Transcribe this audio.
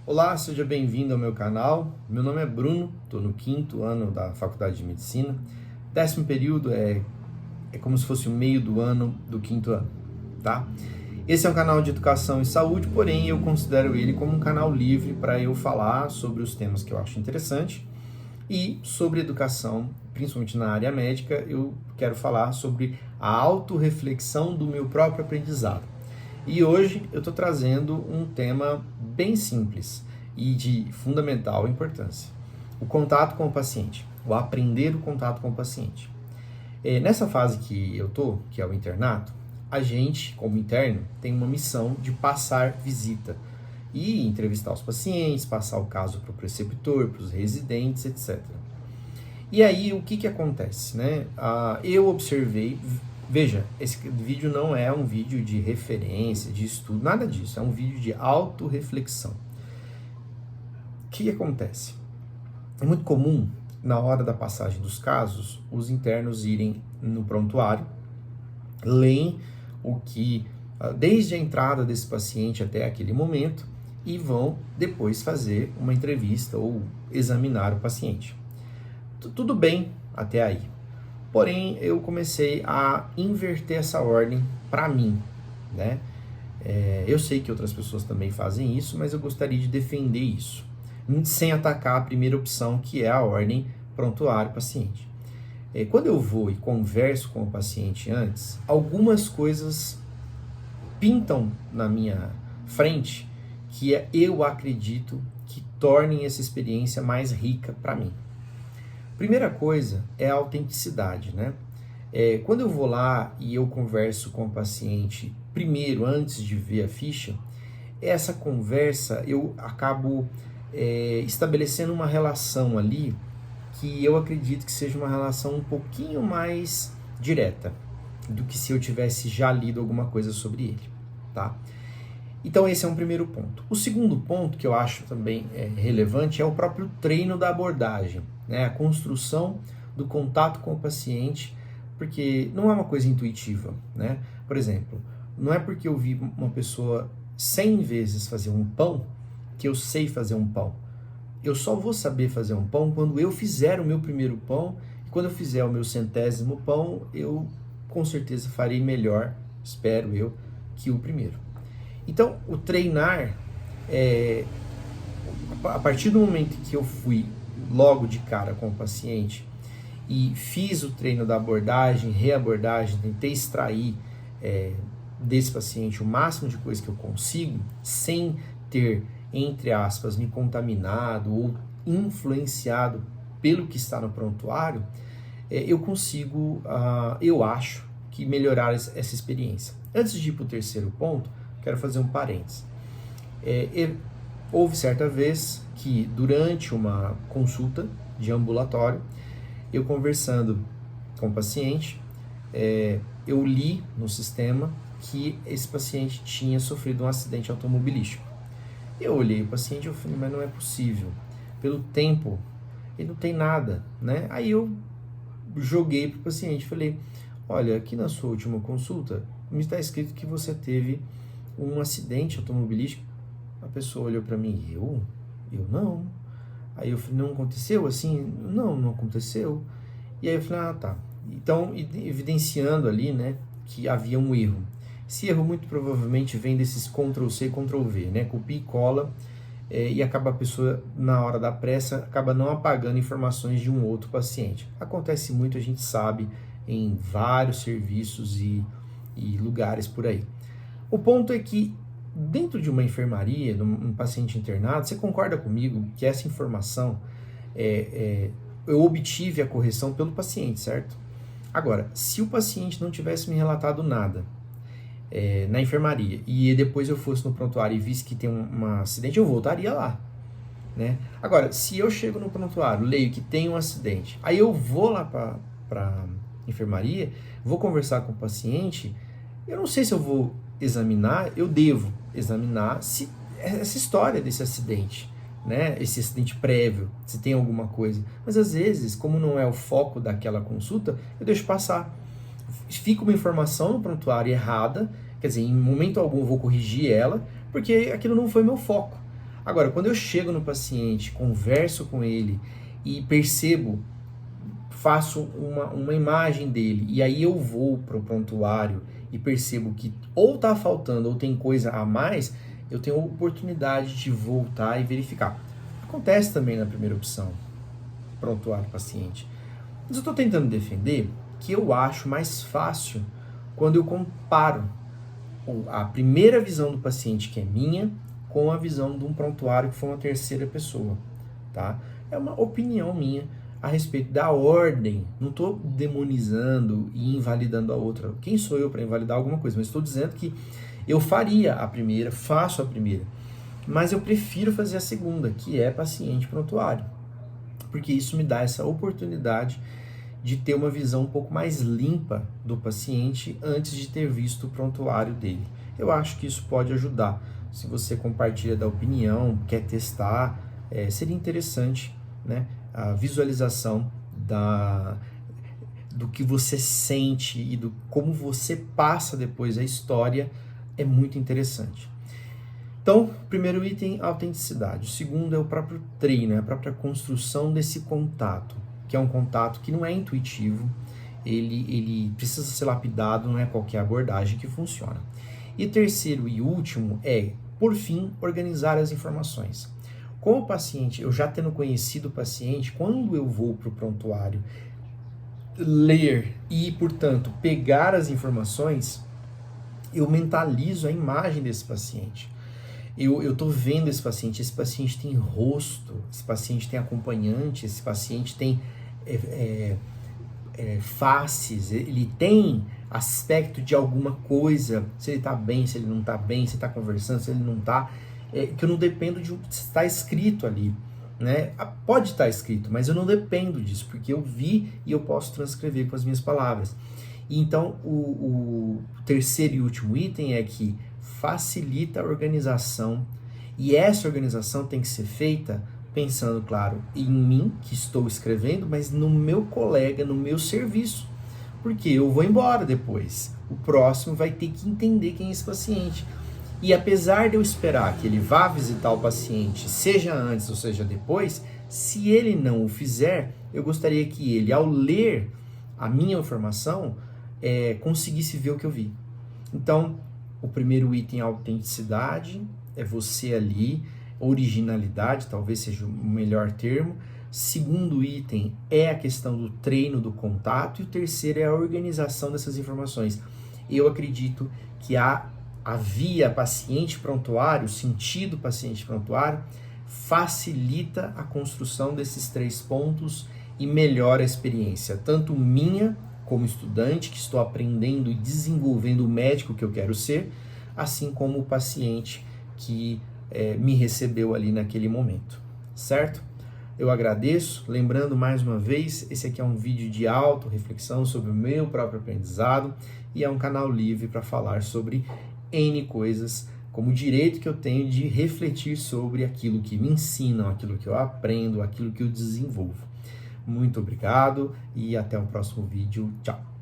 Olá, seja bem-vindo ao meu canal. Meu nome é Bruno, estou no 5º ano da Faculdade de Medicina. 10º período é como se fosse o meio do ano do 5º ano, tá? Esse é um canal de educação e saúde, porém eu considero ele como um canal livre para eu falar sobre os temas que eu acho interessante e sobre educação, principalmente na área médica, eu quero falar sobre a autorreflexão do meu próprio aprendizado. E hoje eu estou trazendo um tema bem simples e de fundamental importância: o contato com o paciente, o aprender o contato com o paciente. Nessa fase que eu estou, que é o internato, a gente, como interno, tem uma missão de passar visita e entrevistar os pacientes, passar o caso para o preceptor, para os residentes, etc. E aí, o que acontece, né? Eu observei, veja, esse vídeo não é um vídeo de referência, de estudo, nada disso, é um vídeo de autorreflexão. O que acontece? É muito comum, na hora da passagem dos casos, os internos irem no prontuário, leem o que, desde a entrada desse paciente até aquele momento, e vão depois fazer uma entrevista ou examinar o paciente. Tudo bem até aí. Porém, eu comecei a inverter essa ordem para mim, né? Eu sei que outras pessoas também fazem isso, mas eu gostaria de defender isso, sem atacar a primeira opção, que é a ordem prontuário-paciente. Quando eu vou e converso com o paciente antes, algumas coisas pintam na minha frente que eu acredito que tornem essa experiência mais rica para mim. Primeira coisa é a autenticidade, né? Quando eu vou lá e eu converso com o paciente primeiro, antes de ver a ficha, essa conversa eu acabo estabelecendo uma relação ali que eu acredito que seja uma relação um pouquinho mais direta do que se eu tivesse já lido alguma coisa sobre ele, tá? Então esse é um primeiro ponto. O segundo ponto que eu acho também relevante é o próprio treino da abordagem, né? A construção do contato com o paciente, porque não é uma coisa intuitiva, né? Por exemplo, não é porque eu vi uma pessoa 100 vezes fazer um pão que eu sei fazer um pão. Eu só vou saber fazer um pão quando eu fizer o meu primeiro pão, e quando eu fizer o meu 100º pão, eu com certeza farei melhor, espero eu, que o primeiro. Então, o treinar, a partir do momento que eu fui logo de cara com o paciente e fiz o treino da abordagem, reabordagem, tentei extrair desse paciente o máximo de coisa que eu consigo, sem ter, entre aspas, me contaminado ou influenciado pelo que está no prontuário, eu consigo, eu acho, que melhorar essa experiência. Antes de ir para o terceiro ponto, quero fazer um parênteses. Houve certa vez que, durante uma consulta de ambulatório, eu conversando com o paciente, eu li no sistema que esse paciente tinha sofrido um acidente automobilístico. Eu olhei o paciente e falei, mas não é possível. Pelo tempo, ele não tem nada, né? Aí eu joguei para o paciente, falei, olha, aqui na sua última consulta, me está escrito que você teve um acidente automobilístico. A pessoa olhou para mim, eu não. Aí eu falei, não aconteceu assim? Não aconteceu. E aí eu falei, tá. Então, evidenciando ali, né, que havia um erro. Esse erro muito provavelmente vem desses Ctrl+C, Ctrl+V, né, copia e cola, e acaba a pessoa, na hora da pressa, acaba não apagando informações de um outro paciente. Acontece muito, a gente sabe, em vários serviços e lugares por aí. O ponto é que, dentro de uma enfermaria, num paciente internado, você concorda comigo que essa informação, eu obtive a correção pelo paciente, certo? Agora, se o paciente não tivesse me relatado nada na enfermaria e depois eu fosse no prontuário e visse que tem um acidente, eu voltaria lá, né? Agora, se eu chego no prontuário, leio que tem um acidente, aí eu vou lá para enfermaria, vou conversar com o paciente, eu não sei se eu vou examinar, eu devo examinar essa história desse acidente, né? Esse acidente prévio, se tem alguma coisa. Mas às vezes, como não é o foco daquela consulta, eu deixo passar. Fica uma informação no prontuário errada, quer dizer, em momento algum eu vou corrigir ela, porque aquilo não foi meu foco. Agora, quando eu chego no paciente, converso com ele e percebo, faço uma imagem dele, e aí eu vou para o prontuário e percebo que ou está faltando ou tem coisa a mais, eu tenho a oportunidade de voltar e verificar. Acontece também na primeira opção, prontuário paciente. Mas eu estou tentando defender que eu acho mais fácil quando eu comparo a primeira visão do paciente, que é minha, com a visão de um prontuário que foi uma terceira pessoa, tá? É uma opinião minha a respeito da ordem. Não estou demonizando e invalidando a outra. Quem sou eu para invalidar alguma coisa? Mas estou dizendo que eu faria a primeira, faço a primeira, mas eu prefiro fazer a segunda, que é paciente prontuário, porque isso me dá essa oportunidade de ter uma visão um pouco mais limpa do paciente antes de ter visto o prontuário dele. Eu acho que isso pode ajudar. Se você compartilha da opinião, quer testar, seria interessante, né? A visualização do que você sente e do como você passa depois a história é muito interessante. Então, primeiro item, autenticidade. O segundo é o próprio treino, a própria construção desse contato, que é um contato que não é intuitivo, ele precisa ser lapidado, não é qualquer abordagem que funciona. E terceiro e último é, por fim, organizar as informações. Com o paciente, eu já tendo conhecido o paciente, quando eu vou para o prontuário ler e, portanto, pegar as informações, eu mentalizo a imagem desse paciente. Eu estou vendo esse paciente tem rosto, esse paciente tem acompanhante, esse paciente tem faces, ele tem aspecto de alguma coisa, se ele está bem, se ele não está bem, se está conversando, se ele não está, que eu não dependo de se está escrito ali, né? Pode estar escrito, mas eu não dependo disso, porque eu vi e eu posso transcrever com as minhas palavras. Então, o terceiro e último item é que facilita a organização, e essa organização tem que ser feita pensando, claro, em mim, que estou escrevendo, mas no meu colega, no meu serviço, porque eu vou embora depois. O próximo vai ter que entender quem é esse paciente. E apesar de eu esperar que ele vá visitar o paciente, seja antes ou seja depois, se ele não o fizer, eu gostaria que ele, ao ler a minha informação, conseguisse ver o que eu vi. Então, o primeiro item é a autenticidade, é você ali, originalidade, talvez seja o melhor termo. Segundo item é a questão do treino do contato, e o terceiro é a organização dessas informações. Eu acredito que a via paciente prontuário, o sentido paciente prontuário, facilita a construção desses 3 pontos e melhora a experiência, tanto minha como estudante, que estou aprendendo e desenvolvendo o médico que eu quero ser, assim como o paciente que me recebeu ali naquele momento, certo? Eu agradeço, lembrando mais uma vez, esse aqui é um vídeo de auto-reflexão sobre o meu próprio aprendizado e é um canal livre para falar sobre N coisas, como o direito que eu tenho de refletir sobre aquilo que me ensinam, aquilo que eu aprendo, aquilo que eu desenvolvo. Muito obrigado e até o próximo vídeo. Tchau!